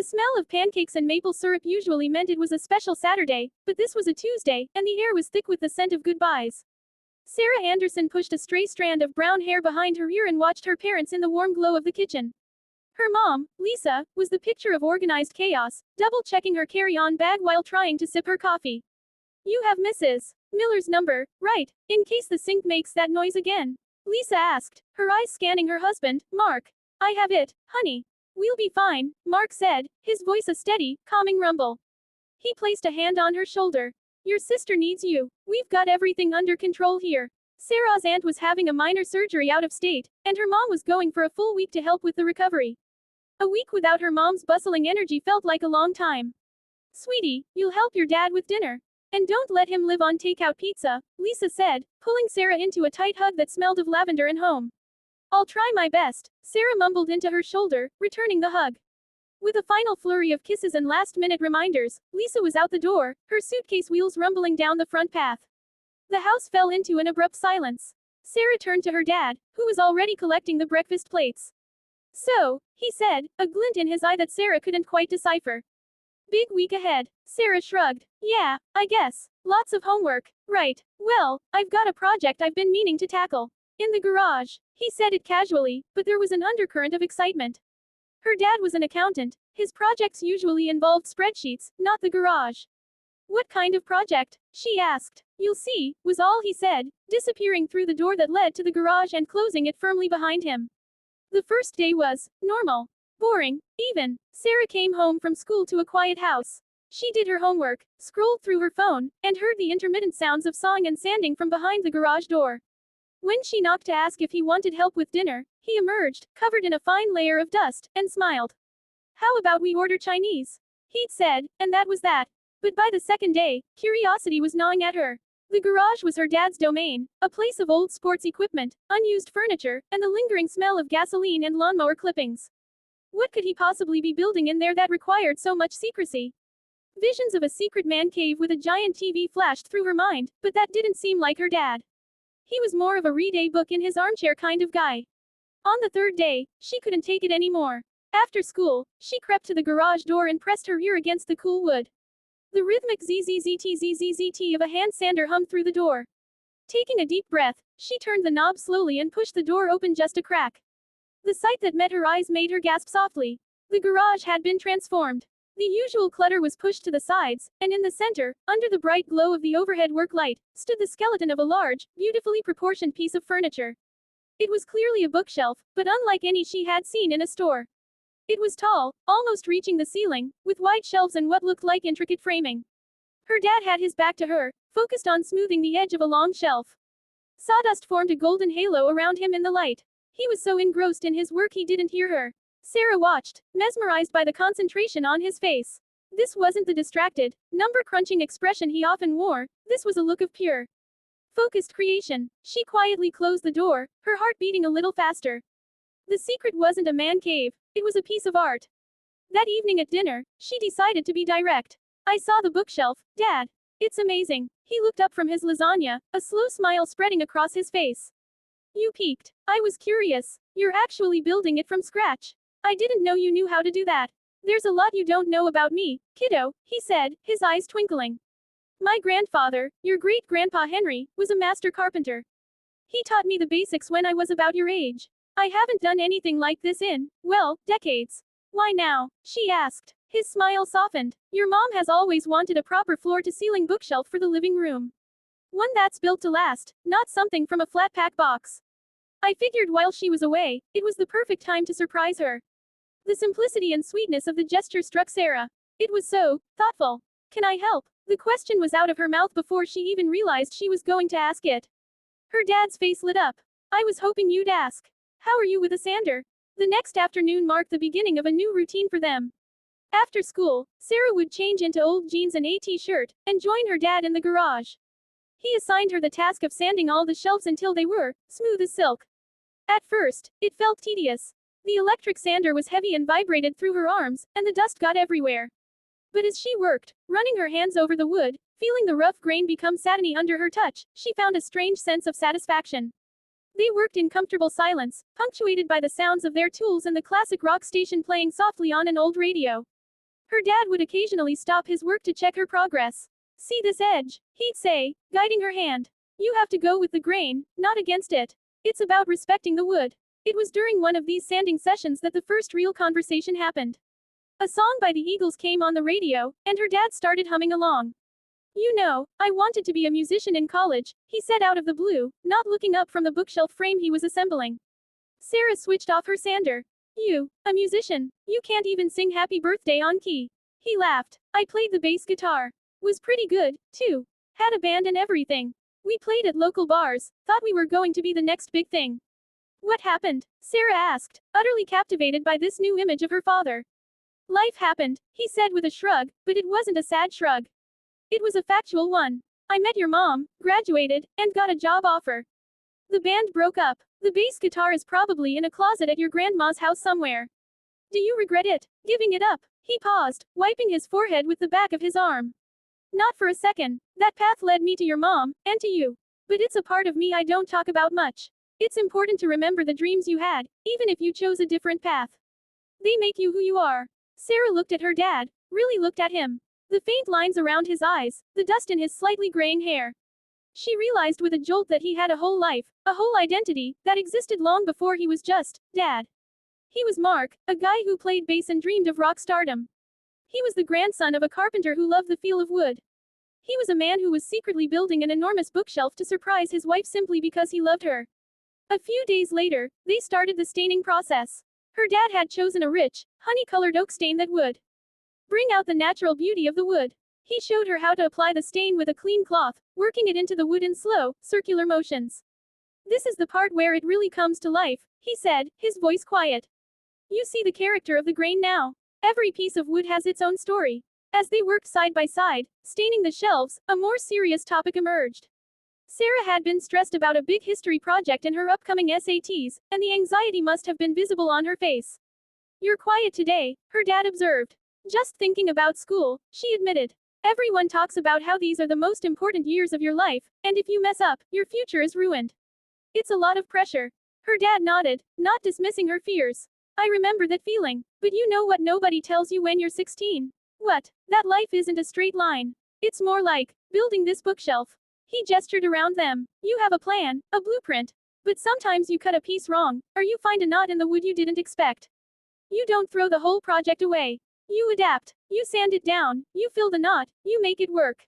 The smell of pancakes and maple syrup usually meant it was a special Saturday, but this was a Tuesday, and the air was thick with the scent of goodbyes. Sarah Anderson pushed a stray strand of brown hair behind her ear and watched her parents in the warm glow of the kitchen. Her mom, Lisa, was the picture of organized chaos, double-checking her carry-on bag while trying to sip her coffee. "You have Mrs. Miller's number, right, in case the sink makes that noise again?" Lisa asked, her eyes scanning her husband, Mark. "I have it, honey. We'll be fine," Mark said, his voice a steady, calming rumble. He placed a hand on her shoulder. "Your sister needs you. We've got everything under control here." Sarah's aunt was having a minor surgery out of state, and her mom was going for a full week to help with the recovery. A week without her mom's bustling energy felt like a long time. "Sweetie, you'll help your dad with dinner. And don't let him live on takeout pizza," Lisa said, pulling Sarah into a tight hug that smelled of lavender and home. "I'll try my best," Sarah mumbled into her shoulder, returning the hug. With a final flurry of kisses and last-minute reminders, Lisa was out the door, her suitcase wheels rumbling down the front path. The house fell into an abrupt silence. Sarah turned to her dad, who was already collecting the breakfast plates. "So," he said, a glint in his eye that Sarah couldn't quite decipher. "Big week ahead." Sarah shrugged. "Yeah, I guess. Lots of homework, right? Well, I've got a project I've been meaning to tackle." "In the garage." He said it casually, but there was an undercurrent of excitement. Her dad was an accountant. His projects usually involved spreadsheets, not the garage. "What kind of project?" she asked. "You'll see," was all he said, disappearing through the door that led to the garage and closing it firmly behind him. The first day was normal. Boring, even. Sarah came home from school to a quiet house. She did her homework, scrolled through her phone, and heard the intermittent sounds of sawing and sanding from behind the garage door. When she knocked to ask if he wanted help with dinner, he emerged, covered in a fine layer of dust, and smiled. "How about we order Chinese?" he'd said, and that was that. But by the second day, curiosity was gnawing at her. The garage was her dad's domain, a place of old sports equipment, unused furniture, and the lingering smell of gasoline and lawnmower clippings. What could he possibly be building in there that required so much secrecy? Visions of a secret man cave with a giant TV flashed through her mind, but that didn't seem like her dad. He was more of a read a book in his armchair kind of guy. On the third day, she couldn't take it anymore. After school, she crept to the garage door and pressed her ear against the cool wood. The rhythmic zzzt of a hand sander hummed through the door. Taking a deep breath, she turned the knob slowly and pushed the door open just a crack. The sight that met her eyes made her gasp softly. The garage had been transformed. The usual clutter was pushed to the sides, and in the center, under the bright glow of the overhead work light, stood the skeleton of a large, beautifully proportioned piece of furniture. It was clearly a bookshelf, but unlike any she had seen in a store. It was tall, almost reaching the ceiling, with wide shelves and what looked like intricate framing. Her dad had his back to her, focused on smoothing the edge of a long shelf. Sawdust formed a golden halo around him in the light. He was so engrossed in his work he didn't hear her. Sarah watched, mesmerized by the concentration on his face. This wasn't the distracted, number-crunching expression he often wore, this was a look of pure, focused creation. She quietly closed the door, her heart beating a little faster. The secret wasn't a man cave, it was a piece of art. That evening at dinner, she decided to be direct. "I saw the bookshelf, Dad. It's amazing." He looked up from his lasagna, a slow smile spreading across his face. "You peeked. I was curious. You're actually building it from scratch. I didn't know you knew how to do that." "There's a lot you don't know about me, kiddo," he said, his eyes twinkling. "My grandfather, your great-grandpa Henry, was a master carpenter. He taught me the basics when I was about your age. I haven't done anything like this in, well, decades." "Why now?" she asked. His smile softened. "Your mom has always wanted a proper floor-to-ceiling bookshelf for the living room. One that's built to last, not something from a flat-pack box. I figured while she was away, it was the perfect time to surprise her." The simplicity and sweetness of the gesture struck Sarah. It was so thoughtful. "Can I help?" The question was out of her mouth before she even realized she was going to ask it. Her dad's face lit up. "I was hoping you'd ask. How are you with a sander?" The next afternoon marked the beginning of a new routine for them. After school, Sarah would change into old jeans and a t-shirt, and join her dad in the garage. He assigned her the task of sanding all the shelves until they were smooth as silk. At first, it felt tedious. The electric sander was heavy and vibrated through her arms, and the dust got everywhere. But as she worked, running her hands over the wood, feeling the rough grain become satiny under her touch, she found a strange sense of satisfaction. They worked in comfortable silence, punctuated by the sounds of their tools and the classic rock station playing softly on an old radio. Her dad would occasionally stop his work to check her progress. See this edge? He'd say, guiding her hand. You have to go with the grain, not against it. It's about respecting the wood. It was during one of these sanding sessions that the first real conversation happened. A song by the Eagles came on the radio, and her dad started humming along. You know, I wanted to be a musician in college, he said out of the blue, not looking up from the bookshelf frame he was assembling. Sarah switched off her sander. You, a musician, you can't even sing Happy Birthday on key. He laughed. I played the bass guitar. Was pretty good, too. Had a band and everything. We played at local bars, thought we were going to be the next big thing. What happened? Sarah asked, utterly captivated by this new image of her father. Life happened, he said with a shrug, but it wasn't a sad shrug. It was a factual one. I met your mom, graduated, and got a job offer. The band broke up. The bass guitar is probably in a closet at your grandma's house somewhere. Do you regret it? Giving it up? He paused, wiping his forehead with the back of his arm. Not for a second. That path led me to your mom, and to you. But it's a part of me I don't talk about much. It's important to remember the dreams you had, even if you chose a different path. They make you who you are. Sarah looked at her dad, really looked at him. The faint lines around his eyes, the dust in his slightly graying hair. She realized with a jolt that he had a whole life, a whole identity, that existed long before he was just Dad. He was Mark, a guy who played bass and dreamed of rock stardom. He was the grandson of a carpenter who loved the feel of wood. He was a man who was secretly building an enormous bookshelf to surprise his wife simply because he loved her. A few days later, they started the staining process. Her dad had chosen a rich, honey-colored oak stain that would bring out the natural beauty of the wood. He showed her how to apply the stain with a clean cloth, working it into the wood in slow, circular motions. This is the part where it really comes to life, he said, his voice quiet. You see the character of the grain now. Every piece of wood has its own story. As they worked side by side, staining the shelves, a more serious topic emerged. Sarah had been stressed about a big history project in her upcoming SATs, and the anxiety must have been visible on her face. You're quiet today, her dad observed. Just thinking about school, she admitted. Everyone talks about how these are the most important years of your life, and if you mess up, your future is ruined. It's a lot of pressure. Her dad nodded, not dismissing her fears. I remember that feeling, but you know what nobody tells you when you're 16? What? That life isn't a straight line. It's more like building this bookshelf. He gestured around them. You have a plan, a blueprint. But sometimes you cut a piece wrong, or you find a knot in the wood you didn't expect. You don't throw the whole project away. You adapt. You sand it down. You fill the knot. You make it work.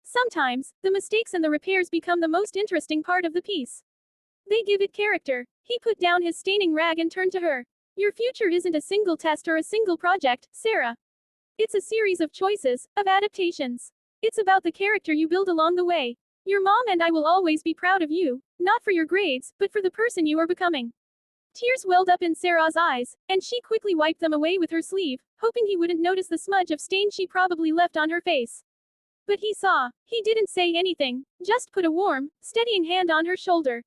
Sometimes, the mistakes and the repairs become the most interesting part of the piece. They give it character. He put down his staining rag and turned to her. Your future isn't a single test or a single project, Sarah. It's a series of choices, of adaptations. It's about the character you build along the way. Your mom and I will always be proud of you, not for your grades, but for the person you are becoming. Tears welled up in Sarah's eyes, and she quickly wiped them away with her sleeve, hoping he wouldn't notice the smudge of stain she probably left on her face. But he saw. He didn't say anything, just put a warm, steadying hand on her shoulder.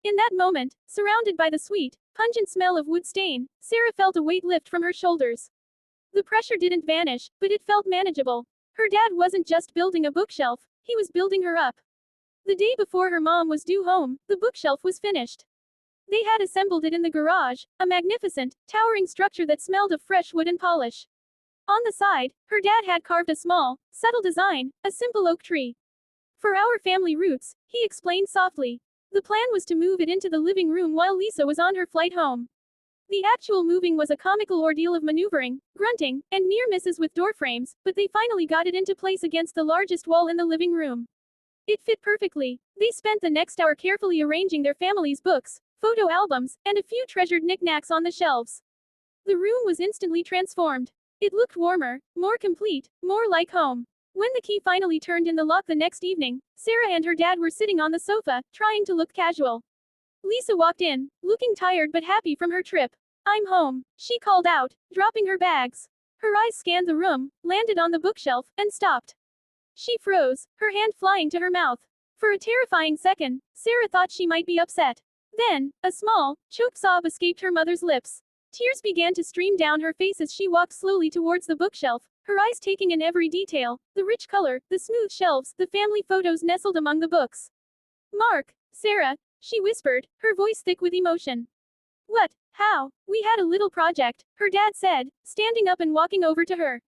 In that moment, surrounded by the sweet, pungent smell of wood stain, Sarah felt a weight lift from her shoulders. The pressure didn't vanish, but it felt manageable. Her dad wasn't just building a bookshelf, he was building her up. The day before her mom was due home, the bookshelf was finished. They had assembled it in the garage, a magnificent, towering structure that smelled of fresh wood and polish. On the side, her dad had carved a small, subtle design, a simple oak tree. For our family roots, he explained softly. The plan was to move it into the living room while Lisa was on her flight home. The actual moving was a comical ordeal of maneuvering, grunting, and near misses with door frames, but they finally got it into place against the largest wall in the living room. It fit perfectly. They spent the next hour carefully arranging their family's books, photo albums, and a few treasured knickknacks on the shelves. The room was instantly transformed. It looked warmer, more complete, more like home. When the key finally turned in the lock the next evening, Sarah and her dad were sitting on the sofa, trying to look casual. Lisa walked in, looking tired but happy from her trip. I'm home, she called out, dropping her bags. Her eyes scanned the room, landed on the bookshelf, and stopped. She froze, her hand flying to her mouth. For a terrifying second, Sarah thought she might be upset. Then, a small, choked sob escaped her mother's lips. Tears began to stream down her face as she walked slowly towards the bookshelf, her eyes taking in every detail, the rich color, the smooth shelves, the family photos nestled among the books. Mark, Sarah, she whispered, her voice thick with emotion. What? How? We had a little project, her dad said, standing up and walking over to her.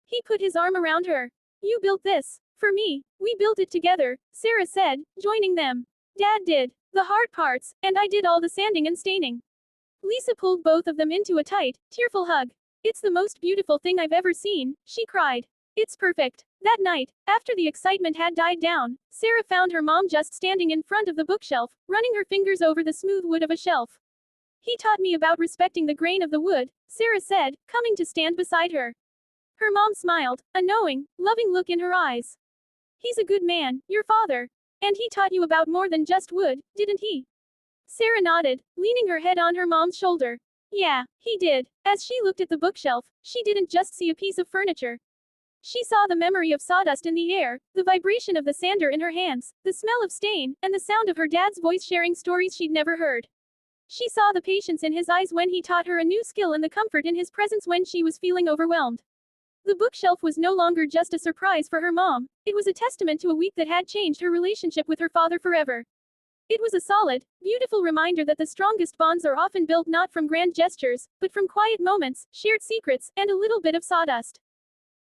He put his arm around her. You built this. For me. We built it together, Sarah said, joining them. Dad did the hard parts, and I did all the sanding and staining. Lisa pulled both of them into a tight, tearful hug. It's the most beautiful thing I've ever seen, she cried. It's perfect. That night, after the excitement had died down, Sarah found her mom just standing in front of the bookshelf, running her fingers over the smooth wood of a shelf. He taught me about respecting the grain of the wood, Sarah said, coming to stand beside her. Her mom smiled, a knowing, loving look in her eyes. He's a good man, your father. And he taught you about more than just wood, didn't he? Sarah nodded, leaning her head on her mom's shoulder. Yeah, he did. As she looked at the bookshelf, she didn't just see a piece of furniture. She saw the memory of sawdust in the air, the vibration of the sander in her hands, the smell of stain, and the sound of her dad's voice sharing stories she'd never heard. She saw the patience in his eyes when he taught her a new skill and the comfort in his presence when she was feeling overwhelmed. The bookshelf was no longer just a surprise for her mom, it was a testament to a week that had changed her relationship with her father forever. It was a solid, beautiful reminder that the strongest bonds are often built not from grand gestures, but from quiet moments, shared secrets, and a little bit of sawdust.